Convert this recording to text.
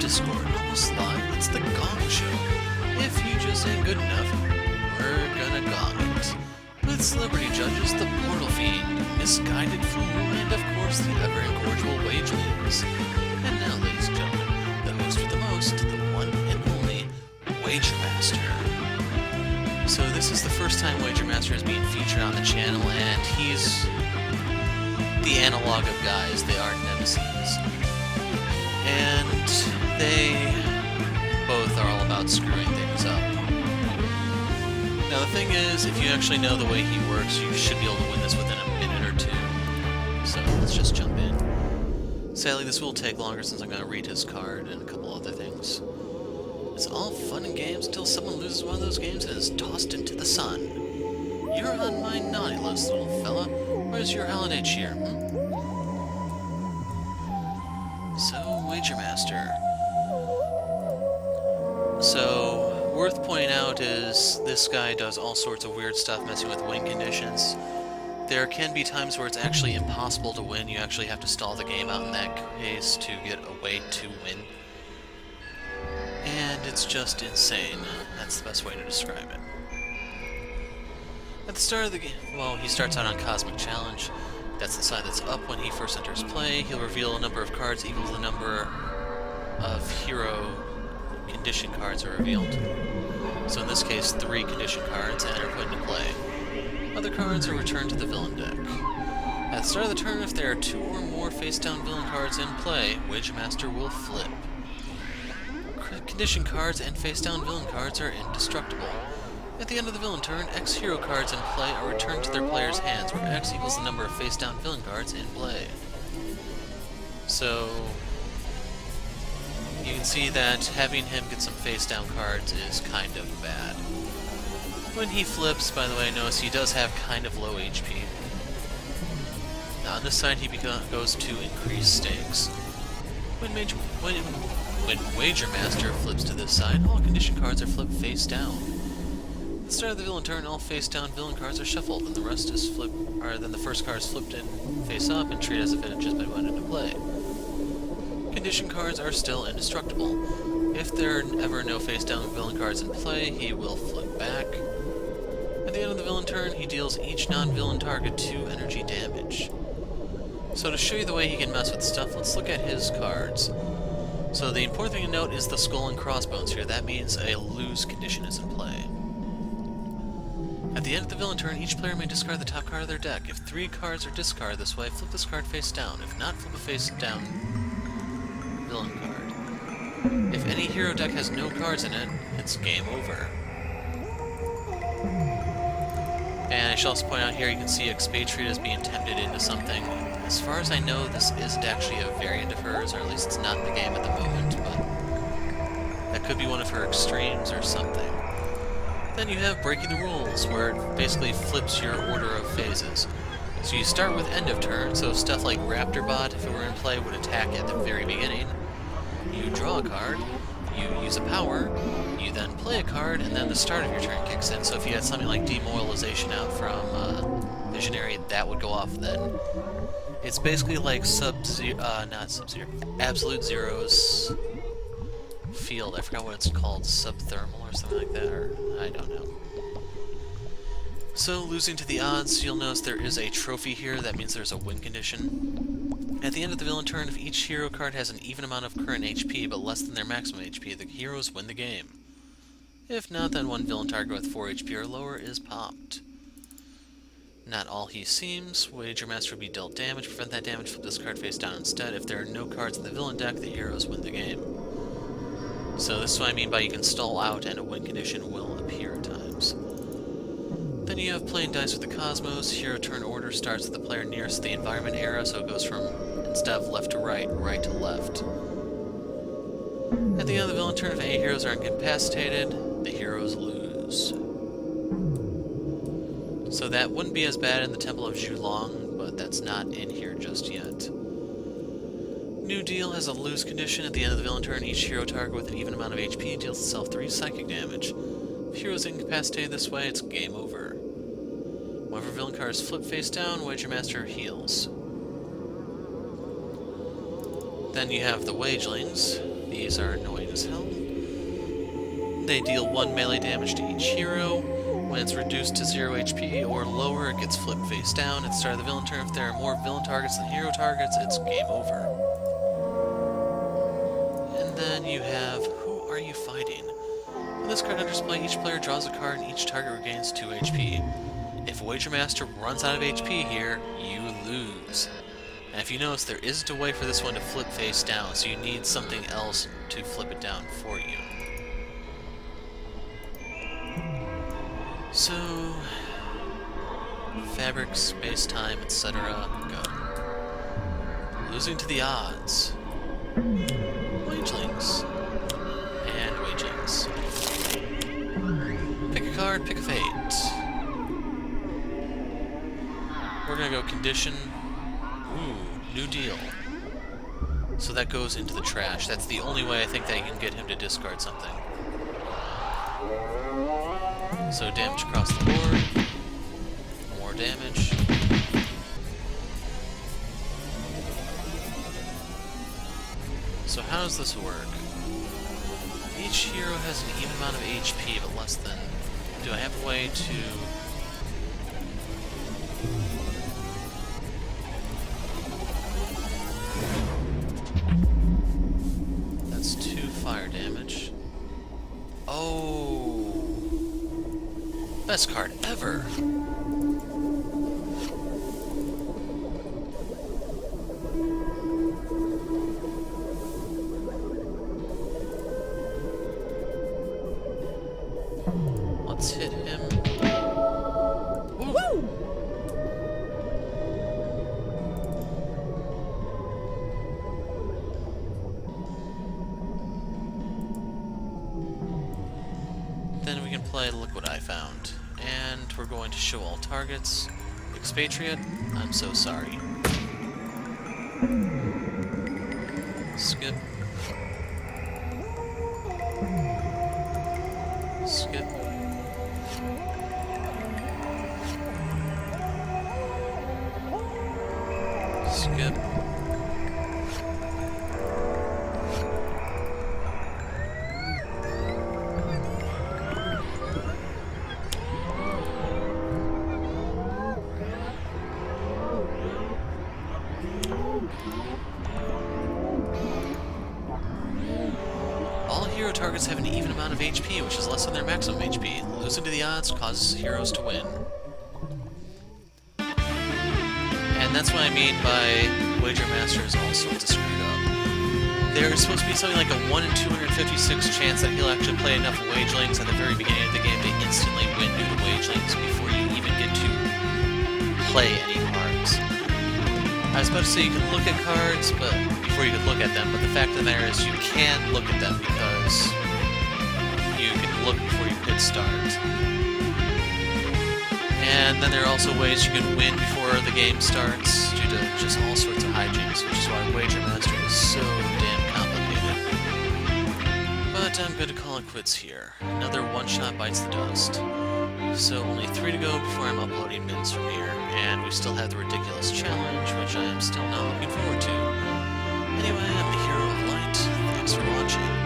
Discord, almost live. It's the Gong Show. If you just ain't good enough, we're gonna gong it. With celebrity judges, the Portal Fiend, Misguided Fool, and of course the ever-incorrigible Wagelings. And now, ladies and gentlemen, the host with the most, the one and only Wager Master. So this is the first time Wager Master is being featured on the channel, and he's the analog of guys. They are nemesis. And they both are all about screwing things up. Now the thing is, if you actually know the way he works, you should be able to win this within a minute or two. So let's just jump in. Sadly, this will take longer since I'm going to read his card and a couple other things. It's all fun and games until someone loses one of those games and is tossed into the sun. You're on my naughty list, little fella. Where's your holiday cheer, So, Wager Master. So, worth pointing out is this guy does all sorts of weird stuff messing with win conditions. There can be times where it's actually impossible to win. You actually have to stall the game out in that case to get a way to win. And it's just insane. That's the best way to describe it. At the start of the game, well, he starts out on Cosmic Challenge. That's the side that's up when he first enters play. He'll reveal a number of cards equal to the number of hero condition cards are revealed. So in this case, 3 condition cards and are put into play. Other cards are returned to the villain deck. At the start of the turn, if there are 2 or more face-down villain cards in play, Wager Master will flip. Condition cards and face-down villain cards are indestructible. At the end of the villain turn, X hero cards in play are returned to their player's hands, where X equals the number of face-down villain cards in play. So, you can see that having him get some face-down cards is kind of bad. When he flips, by the way, notice he does have kind of low HP. Now on this side, he goes to increase stakes. When Wager Master flips to this side, all condition cards are flipped face down. At the start of the villain turn, all face-down villain cards are shuffled, and the rest is then the first card is flipped in face up and treated as if it had just been put into play. Condition cards are still indestructible. If there are ever no face-down villain cards in play, he will flip back. At the end of the villain turn, he deals each non-villain target 2 energy damage. So to show you the way he can mess with stuff, let's look at his cards. So the important thing to note is the skull and crossbones here. That means a lose condition is in play. At the end of the villain turn, each player may discard the top card of their deck. If 3 cards are discarded this way, flip this card face down. If not, flip a face down villain card. If any hero deck has no cards in it, it's game over. And I should also point out here, you can see Expatriate is being tempted into something. As far as I know, this isn't actually a variant of hers, or at least it's not in the game at the moment, but that could be one of her extremes or something. Then you have Breaking the Rules, where it basically flips your order of phases. So you start with end of turn, so stuff like Raptorbot, if it were in play, would attack at the very beginning. You draw a card, you use a power, you then play a card, and then the start of your turn kicks in. So if you had something like Demoralization out from Visionary, that would go off then. It's basically like Absolute Zero's field. I forgot what it's called, Subthermal or something like that, or I don't know. So, losing to the odds, you'll notice there is a trophy here. That means there's a win condition. At the end of the villain turn, if each hero card has an even amount of current HP but less than their maximum HP, the heroes win the game. If not, then one villain target with 4 HP or lower is popped. Not all he seems. Wager Master will be dealt damage. Prevent that damage, flip this card face down instead. If there are no cards in the villain deck, the heroes win the game. So this is what I mean by you can stall out and a win condition will appear at times. Then you have playing dice with the Cosmos. Hero turn order starts with the player nearest the environment era, so it goes from, instead of left to right, right to left. At the end of the villain turn, if any heroes are incapacitated, the heroes lose. So that wouldn't be as bad in the Temple of Zhulong, but that's not in here just yet. New Deal has a lose condition. At the end of the villain turn, each hero target with an even amount of HP deals itself 3 psychic damage. If the hero is incapacitated this way, it's game over. Whenever villain card is flipped face down, Wager Master heals. Then you have the Wagelings. These are annoying as hell. They deal 1 melee damage to each hero. When it's reduced to 0 HP or lower, it gets flipped face down. At the start of the villain turn, if there are more villain targets than hero targets, it's game over. And then you have, who are you fighting? With this card on display, each player draws a card and each target regains 2 HP. If Wager Master runs out of HP here, you lose. And if you notice, there isn't a way for this one to flip face down, so you need something else to flip it down for you. So, fabric, space-time, etc. Go. Losing to the odds. Wagelings. And Wagelings. Pick a card, pick a fate. We're gonna go condition. Ooh, new deal. So that goes into the trash. That's the only way I think that you can get him to discard something. So damage across the board. More damage. So how does this work? Each hero has an even amount of HP, but less than... Do I have a way to... That's 2 fire damage. Oh! Best card ever! Let's hit him. Woo! Then we can play Look What I Found. And we're going to show all targets. Expatriate, I'm so sorry. Skip. Skip. Skip. All hero targets have an even amount of HP, which is less than their maximum HP. Losing to the odds causes heroes to win. And that's what I mean by Wager Master is all sorts of screwed up. There's supposed to be something like a 1 in 256 chance that he'll actually play enough Wagelings at the very beginning of the game to instantly win due to Wagelings before you even get to play any cards. I was about to say you can look at cards, but before you could look at them, but the fact of the matter is you can look at them because you can look before you hit start. And then there are also ways you can win before the game starts due to just all sorts of hijinks, which is why Wager Master is so damn complicated. But I'm going to call it quits here. Another one-shot bites the dust. So only 3 to go before I'm uploading Mins from here, and we still have the ridiculous challenge, which I am still not looking forward to. Anyway, I'm the Hero of Light. Thanks for watching.